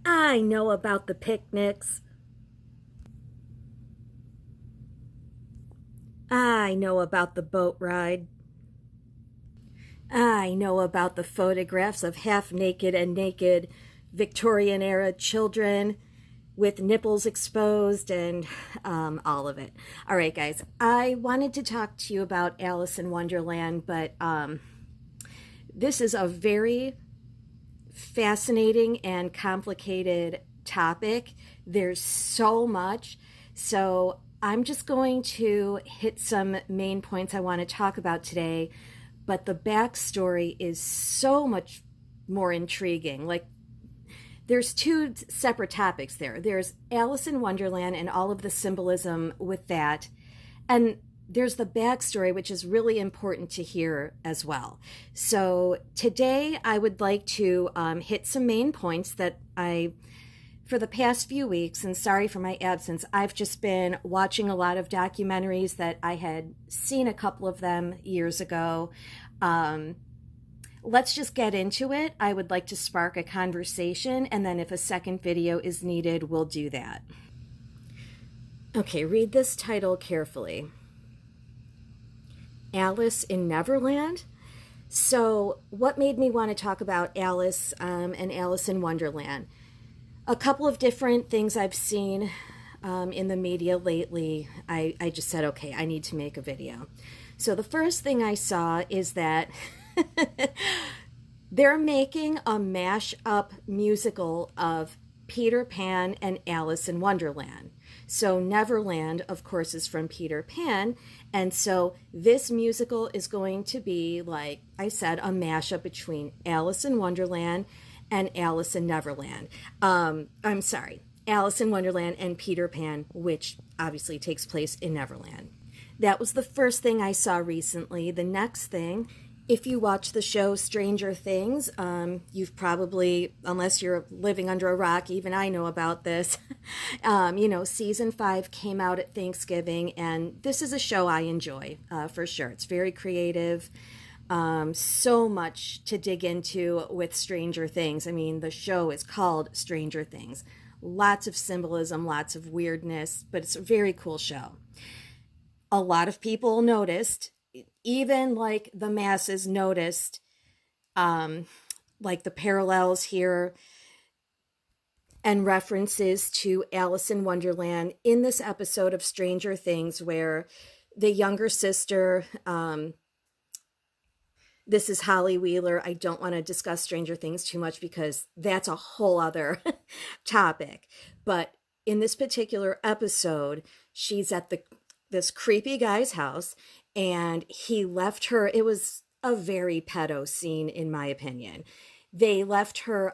I know about the picnics. I know about the boat ride. I know about the photographs of half naked and naked Victorian era children with nipples exposed and all of it. All right, guys, I wanted to talk to you about Alice in Wonderland, but this is a very fascinating and complicated topic. There's so much. So I'm just going to hit some main points I want to talk about today. But the backstory is so much more intriguing. Like, there's two separate topics there. There's Alice in Wonderland and all of the symbolism with that. And there's the backstory, which is really important to hear as well. So today I would like to hit some main points that for the past few weeks, and sorry for my absence, I've just been watching a lot of documentaries that I had seen a couple of them years ago. Let's just get into it. I would like to spark a conversation, and then if a second video is needed, we'll do that. Okay, read this title carefully. Alice in Neverland. So what made me want to talk about Alice and Alice in Wonderland? A couple of different things I've seen in the media lately. I just said, okay, I need to make a video. So the first thing I saw is that they're making a mash-up musical of Peter Pan and Alice in Wonderland. So Neverland, of course, is from Peter Pan. And so this musical is going to be, like I said, a mashup between Alice in Wonderland and Alice in Neverland. I'm sorry, Alice in Wonderland and Peter Pan, which obviously takes place in Neverland. That was the first thing I saw recently. The next thing, if you watch the show Stranger Things, you've probably, unless you're living under a rock, even I know about this, season 5 came out at Thanksgiving, and this is a show I enjoy, for sure. It's very creative. So much to dig into with Stranger Things. I mean, the show is called Stranger Things. Lots of symbolism, lots of weirdness, but it's a very cool show. A lot of people noticed, even like the masses noticed, like the parallels here and references to Alice in Wonderland in this episode of Stranger Things, where the younger sister, this is Holly Wheeler. I don't want to discuss Stranger Things too much because that's a whole other topic. But in this particular episode, she's at this creepy guy's house, and he left her. It was a very pedo scene, in my opinion. They left her,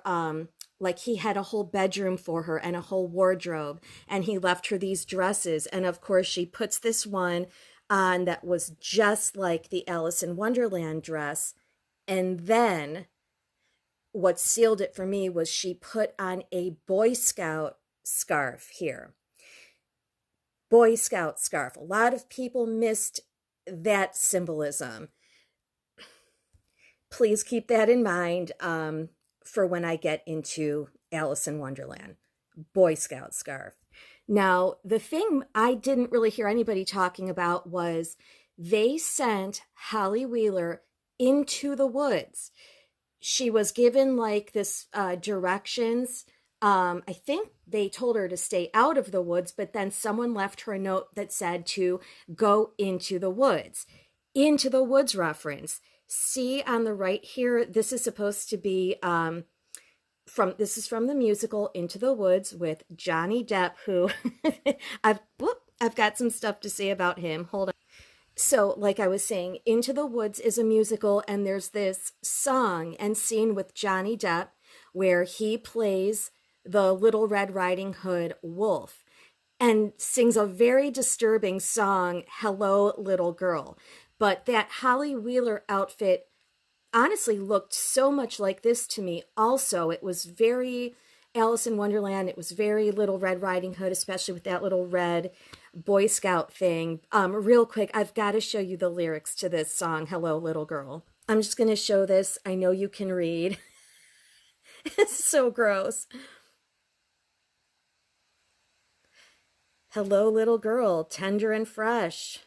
like he had a whole bedroom for her and a whole wardrobe, and he left her these dresses. And of course, she puts this one on that was just like the Alice in Wonderland dress. And then what sealed it for me was she put on a Boy Scout scarf here. Boy Scout scarf. A lot of people missed that symbolism. Please keep that in mind for when I get into Alice in Wonderland. Boy Scout scarf. Now, the thing I didn't really hear anybody talking about was they sent Holly Wheeler into the woods. She was given like this directions. I think they told her to stay out of the woods, but then someone left her a note that said to go into the woods. Into the woods reference. See on the right here, this is supposed to be this is from the musical Into the Woods with Johnny Depp, who I've got some stuff to say about him. Hold on. So, like I was saying, Into the Woods is a musical, and there's this song and scene with Johnny Depp where he plays the Little Red Riding Hood wolf and sings a very disturbing song, Hello, Little Girl. But that Holly Wheeler outfit honestly looked so much like this to me. Also, it was very Alice in Wonderland. It was very Little Red Riding Hood, especially with that little red Boy Scout thing. Real quick, I've got to show you the lyrics to this song, Hello, Little Girl. I'm just going to show this. I know you can read. It's so gross. Hello, little girl, tender and fresh.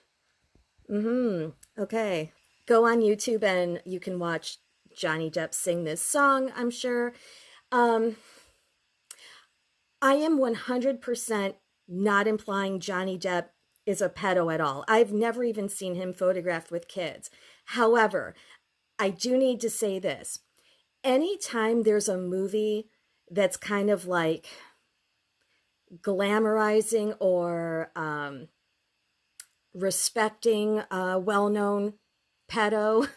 Mm-hmm. Okay. Go on YouTube and you can watch Johnny Depp sing this song, I'm sure. Um, I am 100% not implying Johnny Depp is a pedo at all. I've never even seen him photographed with kids. However, I do need to say this. Anytime there's a movie that's kind of like glamorizing or respecting a well-known pedo,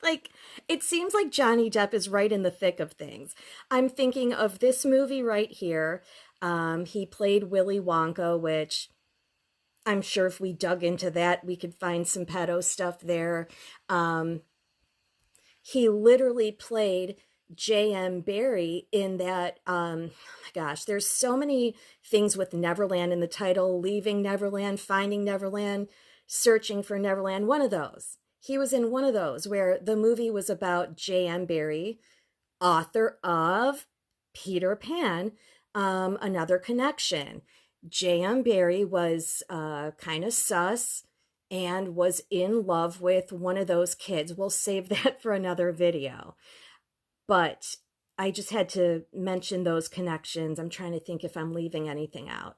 like it seems like Johnny Depp is right in the thick of things. I'm thinking of this movie right here. He played Willy Wonka, which I'm sure if we dug into that, we could find some pedo stuff there. Um, he literally played J.M. Barrie in that. Oh my gosh, there's so many things with Neverland in the title: Leaving Neverland, Finding Neverland, Searching for Neverland. One of those. He was in one of those where the movie was about J.M. Barrie, author of Peter Pan, Another Connection. J.M. Barrie was kind of sus and was in love with one of those kids. We'll save that for another video. But I just had to mention those connections. I'm trying to think if I'm leaving anything out.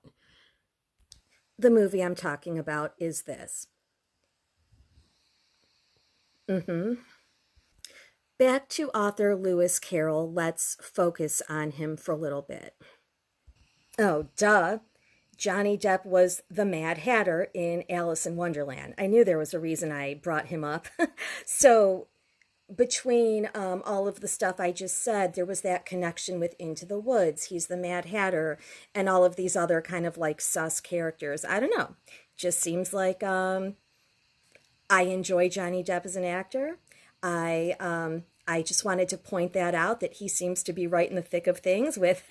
The movie I'm talking about is this. Back to author Lewis Carroll. Let's focus on him for a little bit. Oh, duh. Johnny Depp was the Mad Hatter in Alice in Wonderland. I knew there was a reason I brought him up. So, between all of the stuff I just said, there was that connection with Into the Woods. He's the Mad Hatter, and all of these other kind of like sus characters. I don't know. Just seems like I enjoy Johnny Depp as an actor. I just wanted to point that out that he seems to be right in the thick of things with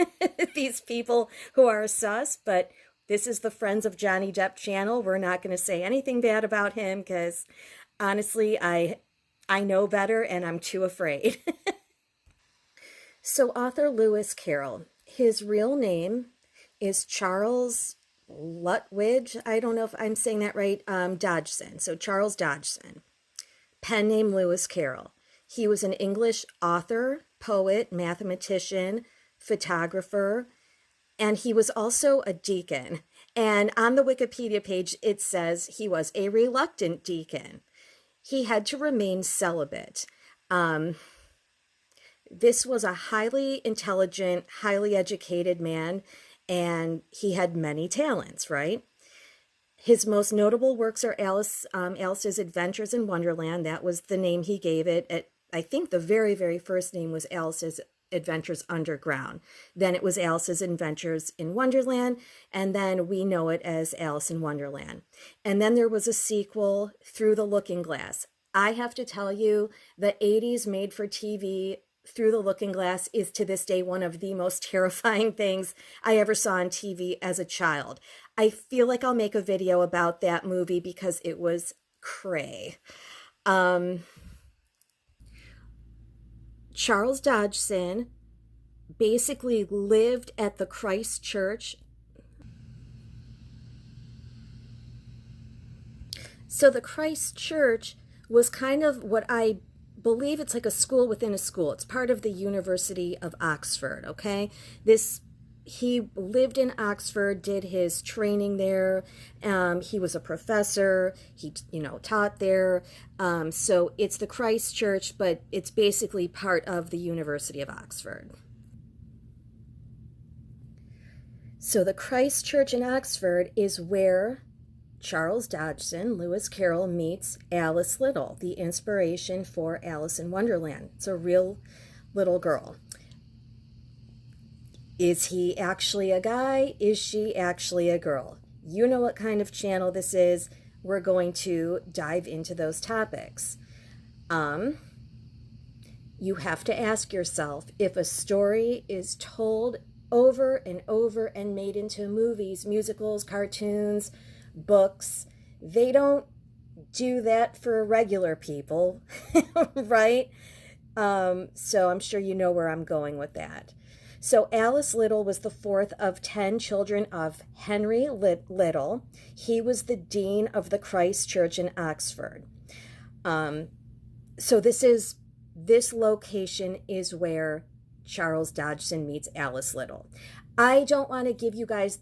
these people who are sus, but this is the Friends of Johnny Depp channel. We're not going to say anything bad about him because honestly, I know better and I'm too afraid. So author Lewis Carroll, his real name is Charles Lutwidge. I don't know if I'm saying that right. Dodgson. So Charles Dodgson. Pen name Lewis Carroll. He was an English author, poet, mathematician, photographer, and he was also a deacon. And on the Wikipedia page, it says he was a reluctant deacon. He had to remain celibate. This was a highly intelligent, highly educated man, and he had many talents, right? His most notable works are Alice's Adventures in Wonderland. That was the name he gave it. I think the very, very first name was Alice's Adventures Underground. Then it was Alice's Adventures in Wonderland, and then we know it as Alice in Wonderland. And then there was a sequel, Through the Looking Glass. I have to tell you, the 80s made-for-TV Through the Looking Glass is to this day one of the most terrifying things I ever saw on TV as a child. I feel like I'll make a video about that movie because it was cray. Charles Dodgson basically lived at the Christ Church. So the Christ Church was kind of what I believe it's like a school within a school. It's part of the University of Oxford, okay? He lived in Oxford, did his training there. He was a professor. He, taught there. So it's the Christ Church, but it's basically part of the University of Oxford. So the Christ Church in Oxford is where Charles Dodgson, Lewis Carroll, meets Alice Liddell, the inspiration for Alice in Wonderland. It's a real little girl. Is he actually a guy? Is she actually a girl? You know what kind of channel this is. We're going to dive into those topics. You have to ask yourself, if a story is told over and over and made into movies, musicals, cartoons, books, they don't do that for regular people, right? So I'm sure you know where I'm going with that. So Alice Liddell was the fourth of 10 children of Henry Liddell. He was the dean of the Christ Church in Oxford. So this location is where Charles Dodgson meets Alice Liddell. I don't want to give you guys,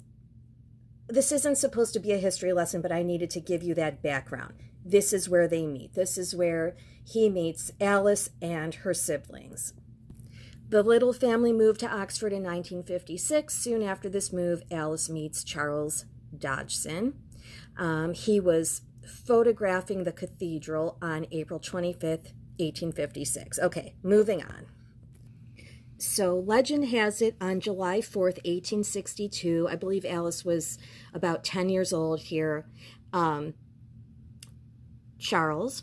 this isn't supposed to be a history lesson, but I needed to give you that background. This is where they meet. This is where he meets Alice and her siblings. The Liddell family moved to Oxford in 1956. Soon after this move, Alice meets Charles Dodgson. He was photographing the cathedral on April 25th, 1856. Okay, moving on. So legend has it on July 4th, 1862, I believe Alice was about 10 years old here, Charles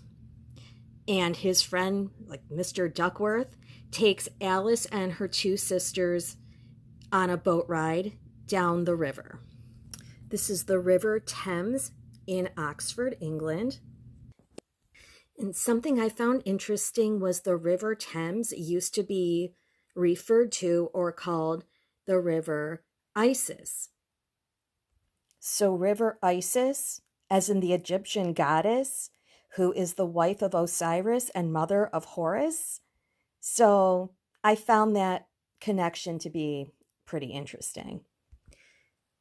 and his friend, like Mr. Duckworth, takes Alice and her two sisters on a boat ride down the river. This is the River Thames in Oxford, England. And something I found interesting was the River Thames used to be referred to or called the River Isis. So River Isis, as in the Egyptian goddess, who is the wife of Osiris and mother of Horus. So I found that connection to be pretty interesting.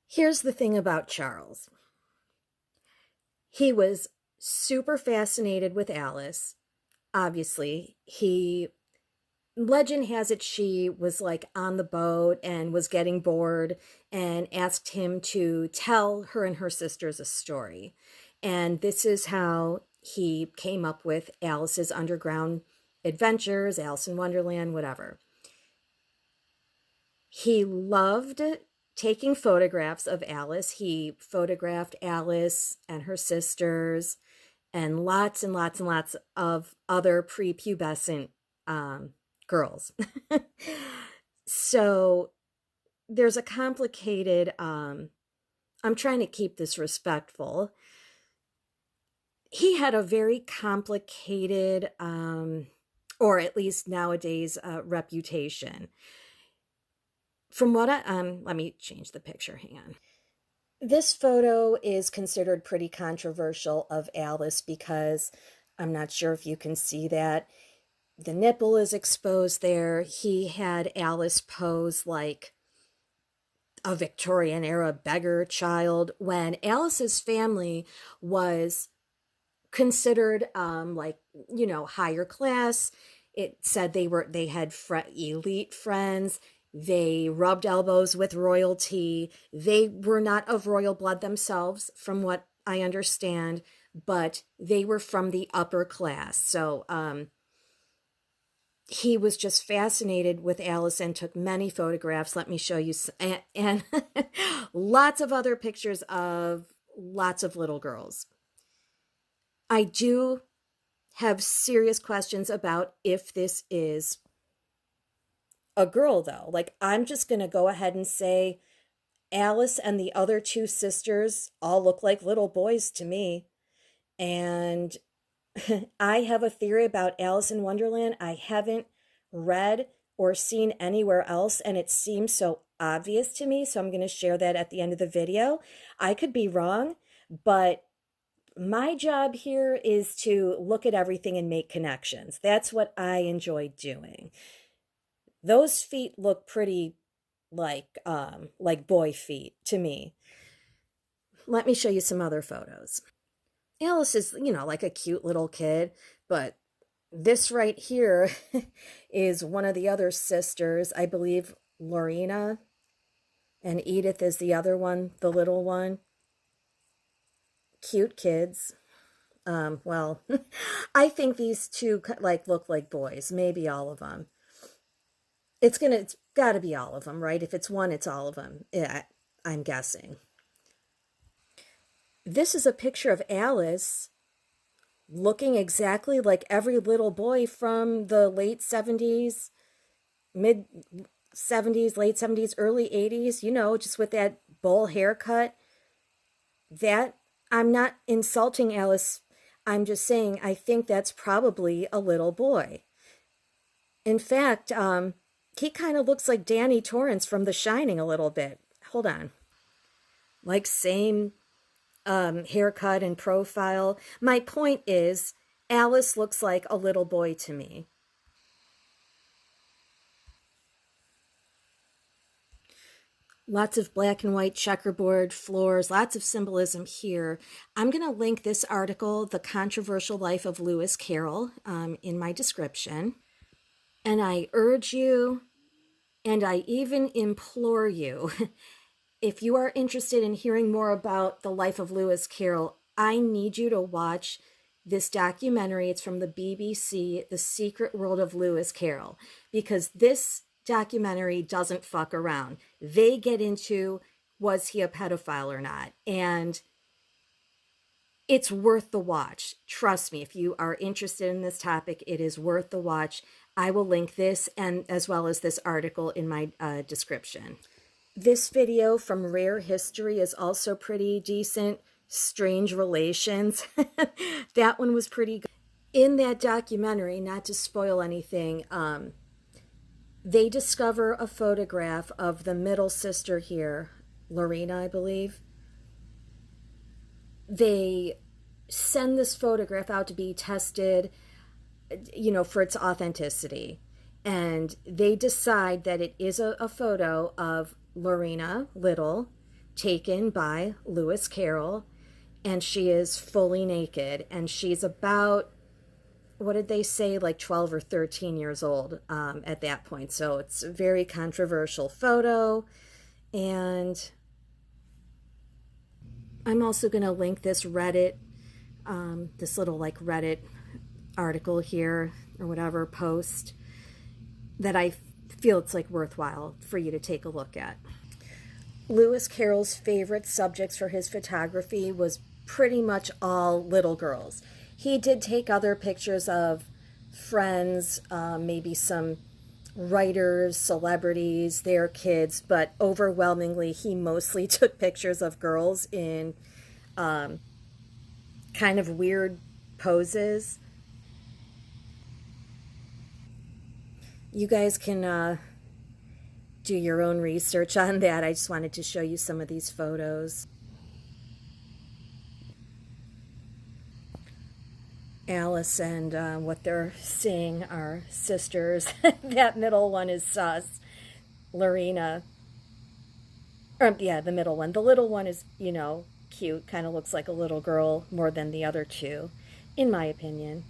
Here's the thing about Charles. He was super fascinated with Alice. Obviously, legend has it she was like on the boat and was getting bored and asked him to tell her and her sisters a story. And this is how he came up with Alice's Underground Adventures, Alice in Wonderland, whatever. He loved taking photographs of Alice. He photographed Alice and her sisters and lots and lots and lots of other prepubescent girls. So there's a complicated, I'm trying to keep this respectful. He had a very complicated, or at least nowadays, reputation. From what let me change the picture, hang on. This photo is considered pretty controversial of Alice because I'm not sure if you can see that. The nipple is exposed there. He had Alice pose like a Victorian era beggar child when Alice's family was considered like, you know, higher class. It said they had elite friends. They rubbed elbows with royalty. They were not of royal blood themselves, from what I understand, but they were from the upper class. So he was just fascinated with Alice and took many photographs. Let me show you, and lots of other pictures of lots of little girls. I do have serious questions about if this is a girl, though. Like, I'm just going to go ahead and say Alice and the other two sisters all look like little boys to me. And I have a theory about Alice in Wonderland I haven't read or seen anywhere else, and it seems so obvious to me, so I'm going to share that at the end of the video. I could be wrong, but my job here is to look at everything and make connections. That's what I enjoy doing. Those feet look pretty like boy feet to me. Let me show you some other photos. Alice is, you know, like a cute little kid, but this right here is one of the other sisters. I believe Lorena, and Edith is the other one, the little one. Cute kids. Well, I think these two look like boys, maybe all of them. It's got to be all of them, right? If it's one, it's all of them. Yeah, I'm guessing. This is a picture of Alice looking exactly like every little boy from the late 70s, mid 70s, late 70s, early 80s, you know, just with that bowl haircut. That, I'm not insulting Alice. I'm just saying I think that's probably a little boy. In fact, He kind of looks like Danny Torrance from The Shining a little bit. Hold on. Like same haircut and profile. My point is, Alice looks like a little boy to me. Lots of black and white checkerboard floors, lots of symbolism here. I'm going to link this article, The Controversial Life of Lewis Carroll, in my description. And I urge you, and I even implore you, if you are interested in hearing more about the life of Lewis Carroll, I need you to watch this documentary. It's from the BBC, The Secret World of Lewis Carroll, because this documentary doesn't fuck around. They get into, was he a pedophile or not? And it's worth the watch. Trust me, if you are interested in this topic, it is worth the watch. I will link this and as well as this article in my description. This video from Rare History is also pretty decent. Strange Relations. That one was pretty good. In that documentary, not to spoil anything, they discover a photograph of the middle sister here, Lorena, I believe. They send this photograph out to be tested, for its authenticity. And they decide that it is a photo of Lorena Liddell taken by Lewis Carroll, and she is fully naked, and she's about, what did they say, like 12 or 13 years old at that point. So it's a very controversial photo. And I'm also going to link this Reddit, this little like Reddit article here or whatever post that I feel it's like worthwhile for you to take a look at. Lewis Carroll's favorite subjects for his photography was pretty much all little girls. He did take other pictures of friends, maybe some writers, celebrities, their kids, but overwhelmingly he mostly took pictures of girls in kind of weird poses. You guys can do your own research on that. I just wanted to show you some of these photos. Alice and what they're seeing are sisters. That middle one is sus. Lorena. Yeah, the middle one. The little one is, cute. Kind of looks like a little girl more than the other two, in my opinion.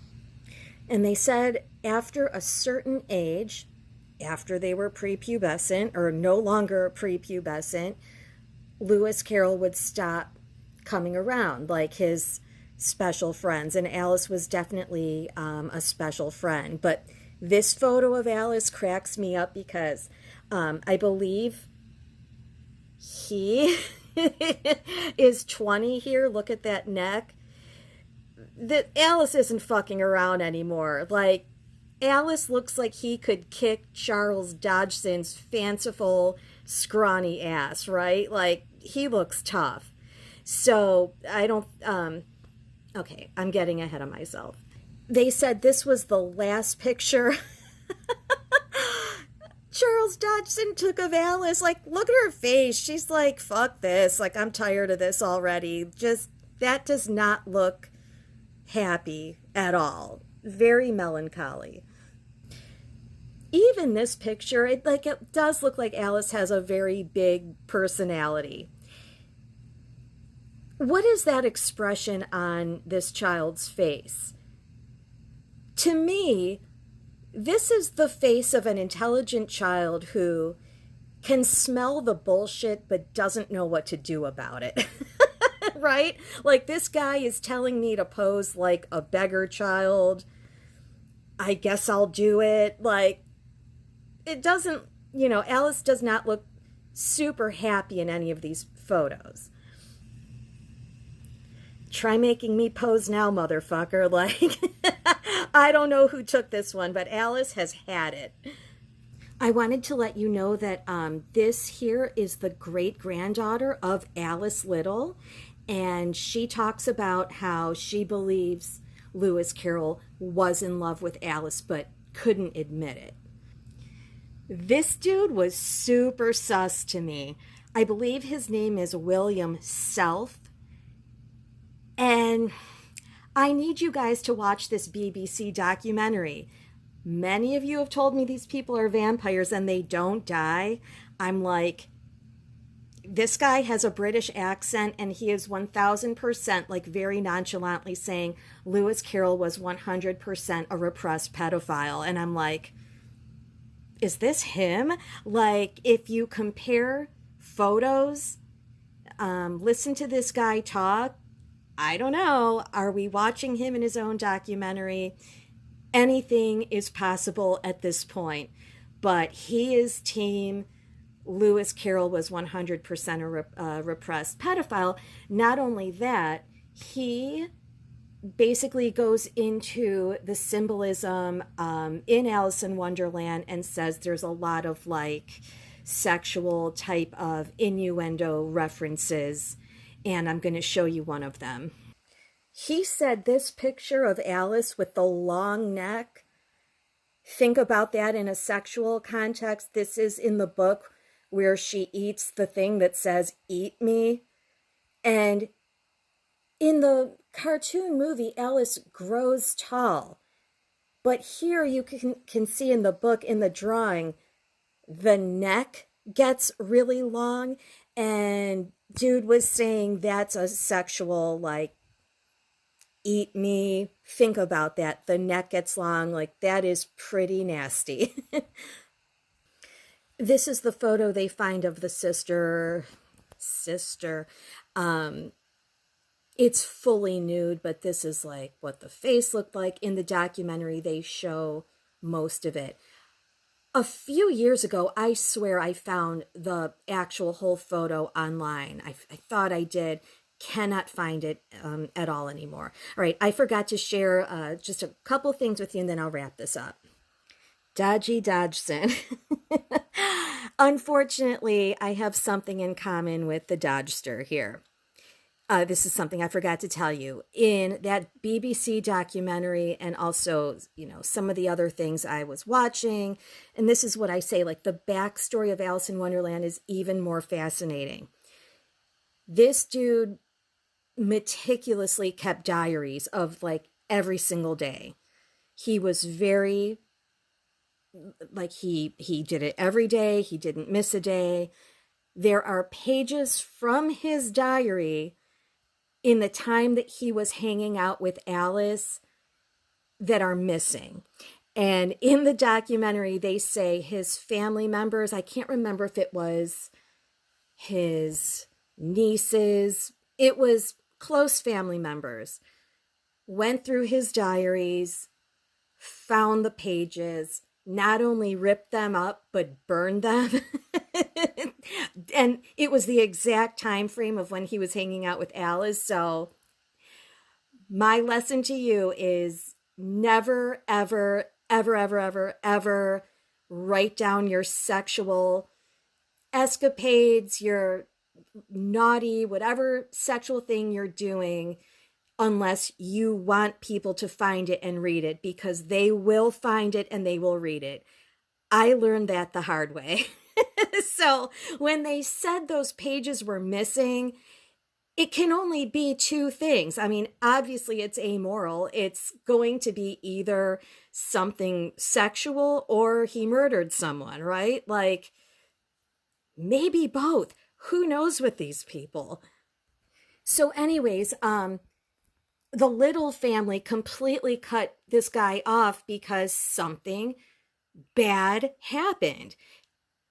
And they said after a certain age, after they were prepubescent or no longer prepubescent, Lewis Carroll would stop coming around, like his special friends. And Alice was definitely a special friend. But this photo of Alice cracks me up because I believe he is 20 here. Look at that neck. That Alice isn't fucking around anymore. Like, Alice looks like he could kick Charles Dodgson's fanciful, scrawny ass, right? Like, he looks tough. So, I don't, okay, I'm getting ahead of myself. They said this was the last picture Charles Dodgson took of Alice. Like, look at her face. She's like, fuck this. Like, I'm tired of this already. Just, that does not look happy at all. Very melancholy. Even this picture, it does look like Alice has a very big personality. What is that expression on this child's face? To me, this is the face of an intelligent child who can smell the bullshit but doesn't know what to do about it. Right? Like, this guy is telling me to pose like a beggar child. I guess I'll do it. Like, it doesn't, Alice does not look super happy in any of these photos. Try making me pose now, motherfucker. Like, I don't know who took this one, but Alice has had it. I wanted to let you know that this here is the great-granddaughter of Alice Liddell, and she talks about how she believes Lewis Carroll was in love with Alice but couldn't admit it. This dude was super sus to me. I believe his name is William Self. And I need you guys to watch this BBC documentary. Many of you have told me these people are vampires and they don't die. I'm like, this guy has a British accent and he is 1000% like very nonchalantly saying Lewis Carroll was 100% a repressed pedophile. And I'm like, is this him? Like, if you compare photos, listen to this guy talk, I don't know. Are we watching him in his own documentary? Anything is possible at this point. But he is team Lewis Carroll was 100% a repressed pedophile. Not only that, he basically goes into the symbolism in Alice in Wonderland and says there's a lot of like sexual type of innuendo references. And I'm going to show you one of them. He said this picture of Alice with the long neck, think about that in a sexual context. This is in the book where she eats the thing that says, "Eat me." And in the cartoon movie, Alice grows tall. But here you can see in the book, in the drawing, the neck gets really long. And dude was saying that's a sexual, like, eat me. Think about that. The neck gets long. Like, that is pretty nasty. This is the photo they find of the sister. It's fully nude, but this is like what the face looked like. In the documentary, they show most of it. A few years ago, I swear I found the actual whole photo online. I thought I did. Cannot find it at all anymore. All right, I forgot to share just a couple things with you, and then I'll wrap this up. Dodgson. Unfortunately, I have something in common with the Dodgster here. This is something I forgot to tell you. In that BBC documentary and also, some of the other things I was watching, and this is what I say, like the backstory of Alice in Wonderland is even more fascinating. This dude meticulously kept diaries of like every single day. He was very, like he did it every day. He didn't miss a day. There are pages from his diary in the time that he was hanging out with Alice that are missing. And in the documentary, they say his family members, I can't remember if it was his nieces, it was close family members, went through his diaries, found the pages, not only ripped them up, but burned them. And it was the exact time frame of when he was hanging out with Alice. So my lesson to you is never, ever, ever, ever, ever, ever write down your sexual escapades, your naughty, whatever sexual thing you're doing, unless you want people to find it and read it, because they will find it and they will read it. I learned that the hard way. So when they said those pages were missing, it can only be two things. I mean, obviously it's amoral. It's going to be either something sexual or he murdered someone, right? Like, maybe both. Who knows with these people? So anyways, the Liddell family completely cut this guy off because something bad happened.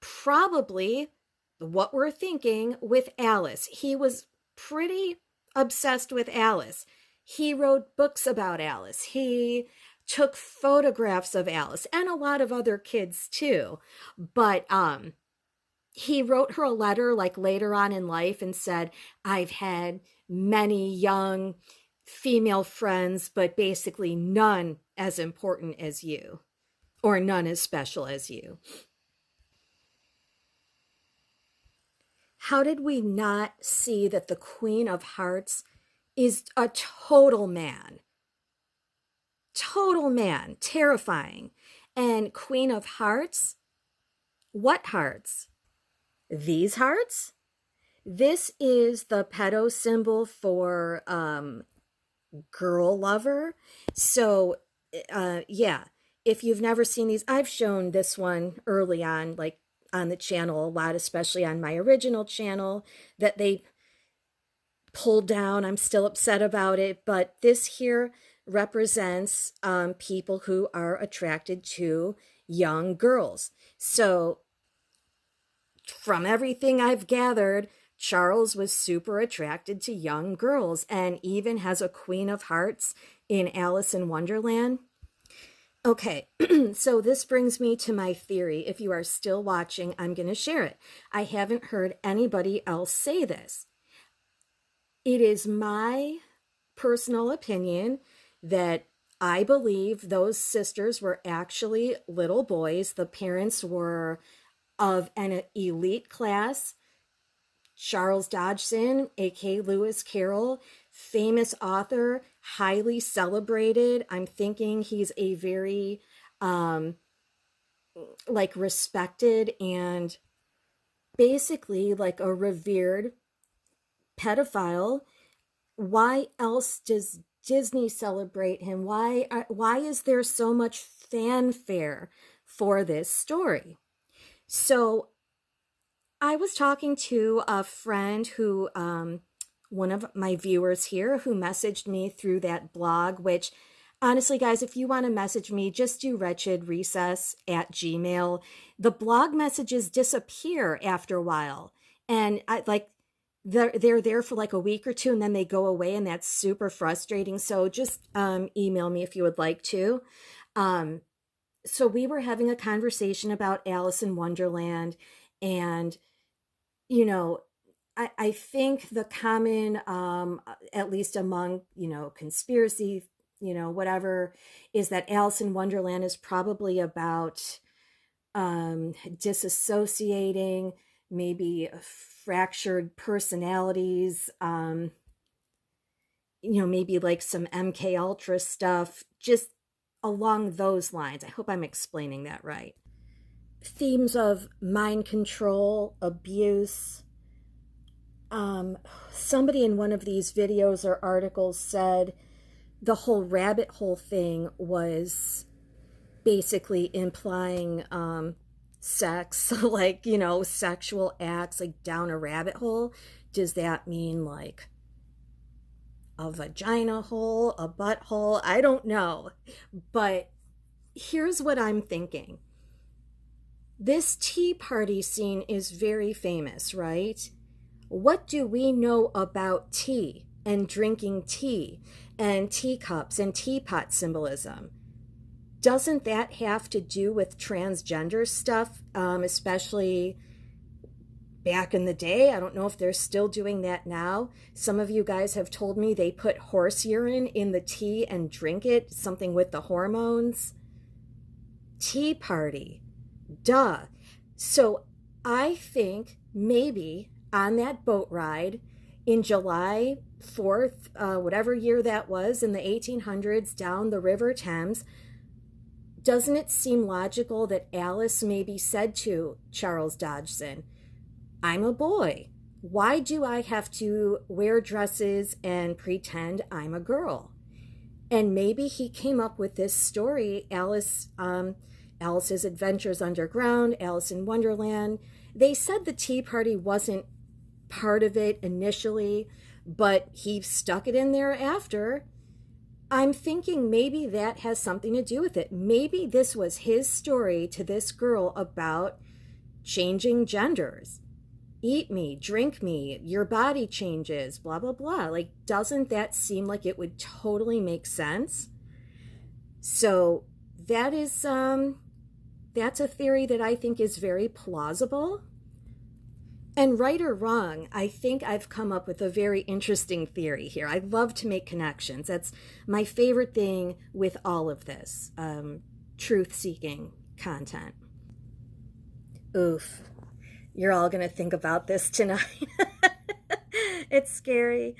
Probably what we're thinking with Alice. He was pretty obsessed with Alice. He wrote books about Alice. He took photographs of Alice and a lot of other kids too. But he wrote her a letter like later on in life and said, I've had many young female friends, but basically none as important as you, or none as special as you. How did we not see that the Queen of Hearts is a total man? Total man, terrifying. And Queen of Hearts, What hearts? These hearts? This is the pedo symbol for girl lover. So, yeah, if you've never seen these, I've shown this one early on, like on the channel a lot, especially on my original channel, that they pulled down. I'm still upset about it, but this here represents people who are attracted to young girls. So, from everything I've gathered, Charles was super attracted to young girls and even has a Queen of Hearts in Alice in Wonderland. Okay, so this brings me to my theory. If you are still watching, I'm going to share it. I haven't heard anybody else say this. It is my personal opinion that I believe those sisters were actually little boys. The parents were of an elite class. Charles Dodgson, aka Lewis Carroll, famous author, highly celebrated. I'm thinking he's a very like respected and basically like a revered pedophile. Why else does Disney celebrate him? Why is there so much fanfare for this story? So I was talking to a friend who, one of my viewers here, who messaged me through that blog, which honestly, guys, if you want to message me, just do wretchedrecess@gmail. The blog messages disappear after a while. And they're there for like a week or two and then they go away, and that's super frustrating. So just email me if you would like to. So we were having a conversation about Alice in Wonderland, and you know, I think the common, at least among, conspiracy, whatever, is that Alice in Wonderland is probably about disassociating, maybe fractured personalities, maybe like some MK Ultra stuff, just along those lines. I hope I'm explaining that right. Themes of mind control, abuse. Somebody in one of these videos or articles said the whole rabbit hole thing was basically implying sex, like, sexual acts, like down a rabbit hole. Does that mean like a vagina hole, a butthole? I don't know. But here's what I'm thinking. This tea party scene is very famous, right? What do we know about tea and drinking tea and teacups and teapot symbolism? Doesn't that have to do with transgender stuff, especially back in the day? I don't know if they're still doing that now. Some of you guys have told me they put horse urine in the tea and drink it, something with the hormones. Tea party. Duh. So I think maybe on that boat ride in July 4th, whatever year that was, in the 1800s, down the River Thames, doesn't it seem logical that Alice maybe said to Charles Dodgson, I'm a boy. Why do I have to wear dresses and pretend I'm a girl? And maybe he came up with this story, Alice's Adventures Underground, Alice in Wonderland. They said the tea party wasn't part of it initially, but he stuck it in there after. I'm thinking maybe that has something to do with it. Maybe this was his story to this girl about changing genders. Eat me, drink me, your body changes, blah, blah, blah. Like, doesn't that seem like it would totally make sense? So that is, that's a theory that I think is very plausible. And right or wrong, I think I've come up with a very interesting theory here. I love to make connections. That's my favorite thing with all of this truth-seeking content. Oof. You're all going to think about this tonight. It's scary.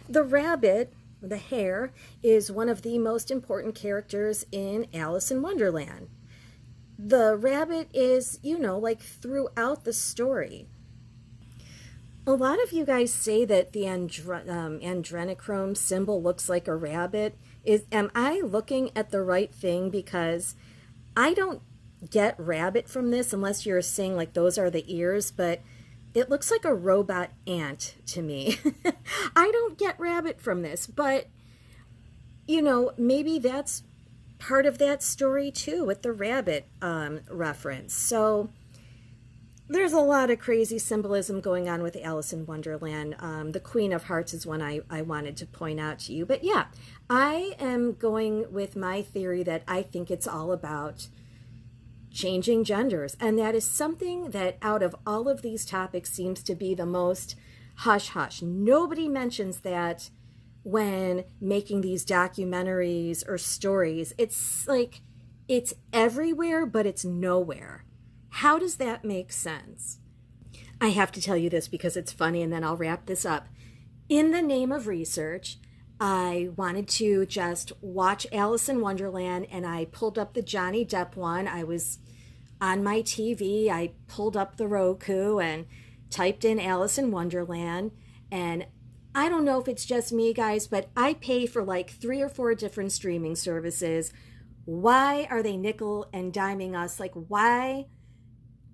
The rabbit, the hare, is one of the most important characters in Alice in Wonderland. The rabbit is, you know, like throughout the story. A lot of you guys say that the adrenochrome symbol looks like a rabbit. Am I looking at the right thing? Because I don't get rabbit from this unless you're saying like those are the ears, but it looks like a robot ant to me. I don't get rabbit from this, but you know, maybe that's part of that story too with the rabbit reference. So there's a lot of crazy symbolism going on with Alice in Wonderland. The Queen of Hearts is one I wanted to point out to you. But yeah, I am going with my theory that I think it's all about changing genders. And that is something that out of all of these topics seems to be the most hush hush. Nobody mentions that when making these documentaries or stories. It's like it's everywhere, but it's nowhere. How does that make sense? I have to tell you this because it's funny, and then I'll wrap this up. In the name of research, I wanted to just watch Alice in Wonderland, and I pulled up the Johnny Depp one. I was on my TV. I pulled up the Roku and typed in Alice in Wonderland, and I don't know if it's just me, guys, but I pay for like 3 or 4 different streaming services. Why are they nickel and diming us? Like, why?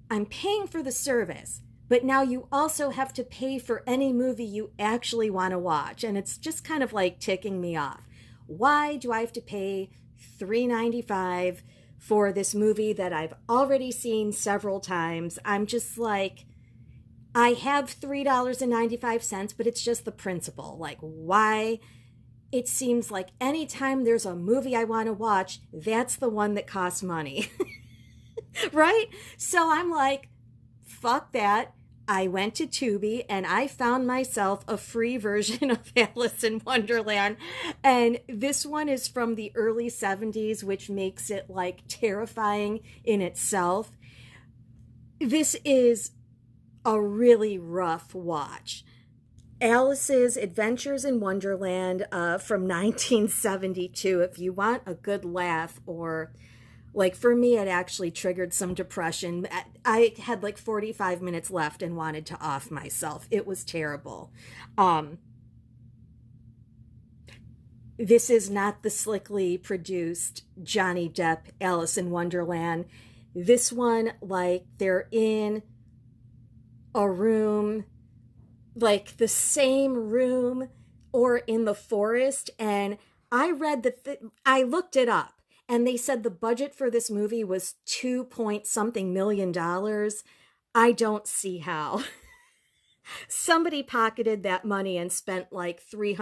I'm paying for the service, but now you also have to pay for any movie you actually want to watch. And it's just kind of like ticking me off. Why do I have to pay $3.95 for this movie that I've already seen several times? I'm just like, I have $3.95, but it's just the principle. Like, why? It seems like anytime there's a movie I want to watch, that's the one that costs money. Right? So I'm like, fuck that. I went to Tubi and I found myself a free version of Alice in Wonderland. And this one is from the early 70s, which makes it like terrifying in itself. This is a really rough watch. Alice's Adventures in Wonderland from 1972. If you want a good laugh, or like for me, it actually triggered some depression. I had like 45 minutes left and wanted to off myself. It was terrible. This is not the slickly produced Johnny Depp Alice in Wonderland. This one, like they're in a room, like the same room or in the forest. And I read I looked it up. And they said the budget for this movie was 2 point something million dollars. I don't see how. Somebody pocketed that money and spent like 300